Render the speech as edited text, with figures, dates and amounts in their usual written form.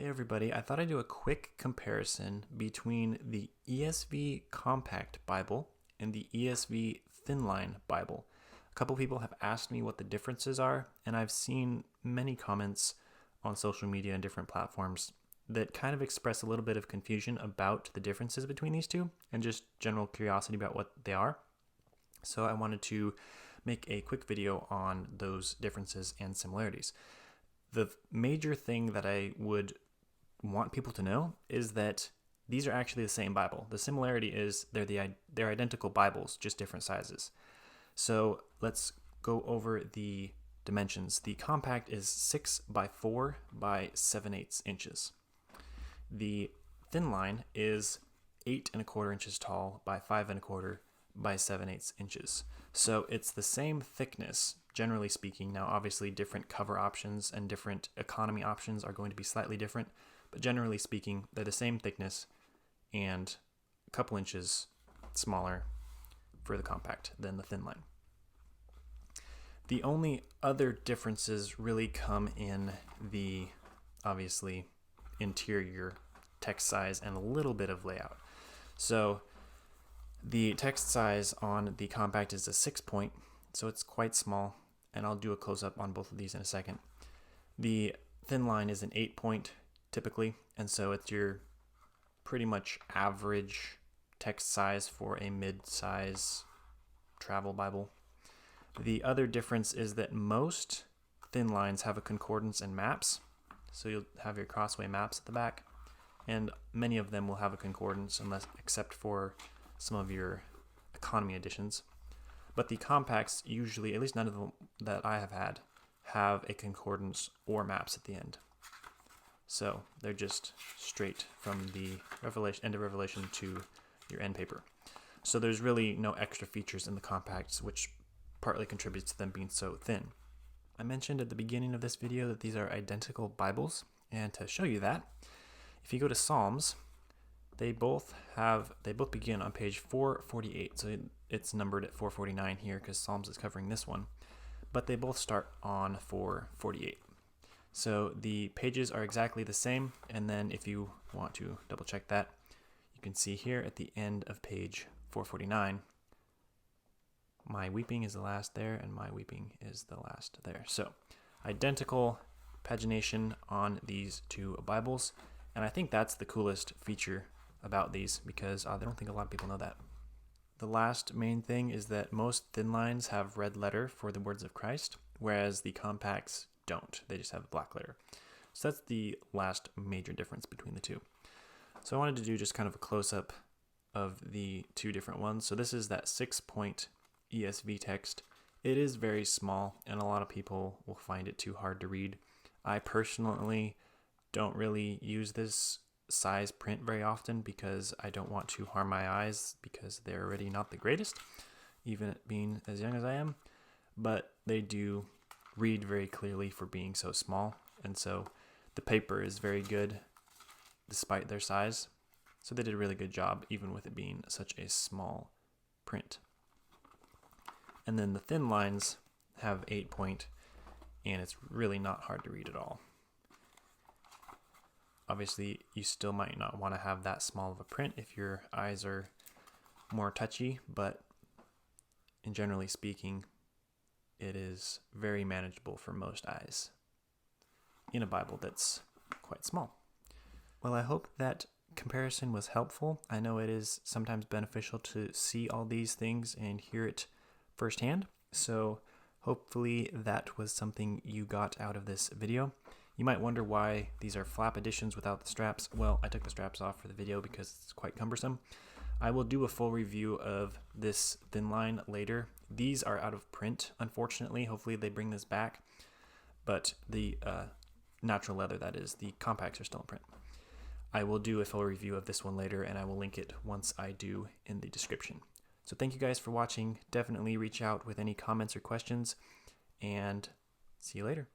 Hey everybody, I thought I'd do a quick comparison between the ESV Compact Bible and the ESV Thinline Bible. A couple people have asked me what the differences are, and I've seen many comments on social media and different platforms that kind of express a little bit of confusion about the differences between these two and just general curiosity about what they are. So I wanted to make a quick video on those differences and similarities. The major thing that I would want people to know is that these are actually the same Bible. The similarity is they're identical Bibles, just different sizes. So let's go over the dimensions. The compact is 6 by 4 by 7/8 inches. The thin line is 8¼ inches tall by 5¼ by 7/8 inches. So it's the same thickness, generally speaking. Now, obviously, different cover options and different economy options are going to be slightly different, but generally speaking, they're the same thickness and a couple inches smaller for the compact than the thin line. The only other differences really come in the, obviously, interior text size and a little bit of layout. So the text size on the compact is a 6-point, so it's quite small, and I'll do a close-up on both of these in a second. The thin line is an 8-point typically, and so it's your pretty much average text size for a mid-size travel Bible. The other difference is that most thin lines have a concordance and maps, so you'll have your crossway maps at the back, and many of them will have a concordance except for some of your economy editions. But the compacts usually, at least none of them that I have had, have a concordance or maps at the end. So they're just straight from the end of Revelation to your end paper. So there's really no extra features in the compacts, which partly contributes to them being so thin. I mentioned at the beginning of this video that these are identical Bibles, and to show you that, if you go to Psalms, they both begin on page 448, so it's numbered at 449 here because Psalms is covering this one, but they both start on 448. So the pages are exactly the same, and then if you want to double check that, you can see here at the end of page 449, my weeping is the last there, and my weeping is the last there. So identical pagination on these two Bibles, and I think that's the coolest feature about these because I don't think a lot of people know that. The last main thing is that most thin lines have red letter for the words of Christ, whereas the compacts don't. They just have a black letter. So that's the last major difference between the two. So I wanted to do just kind of a close-up of the two different ones. So this is that 6-point ESV text. It is very small, and a lot of people will find it too hard to read. I personally don't really use this size print very often because I don't want to harm my eyes because they're already not the greatest, even being as young as I am, but they do read very clearly for being so small, and so the paper is very good despite their size, so they did a really good job even with it being such a small print. And then the thin lines have 8-point, and it's really not hard to read at all. Obviously, you still might not want to have that small of a print if your eyes are more touchy, but in generally speaking, it is very manageable for most eyes in a Bible that's quite small. Well, I hope that comparison was helpful. I know it is sometimes beneficial to see all these things and hear it firsthand, so hopefully that was something you got out of this video. You might wonder why these are flap editions without the straps. Well, I took the straps off for the video because it's quite cumbersome. I will do a full review of this thin line later. These are out of print, unfortunately. Hopefully they bring this back. But the natural leather, that is, the compacts are still in print. I will do a full review of this one later, and I will link it once I do in the description. So thank you guys for watching. Definitely reach out with any comments or questions, and see you later.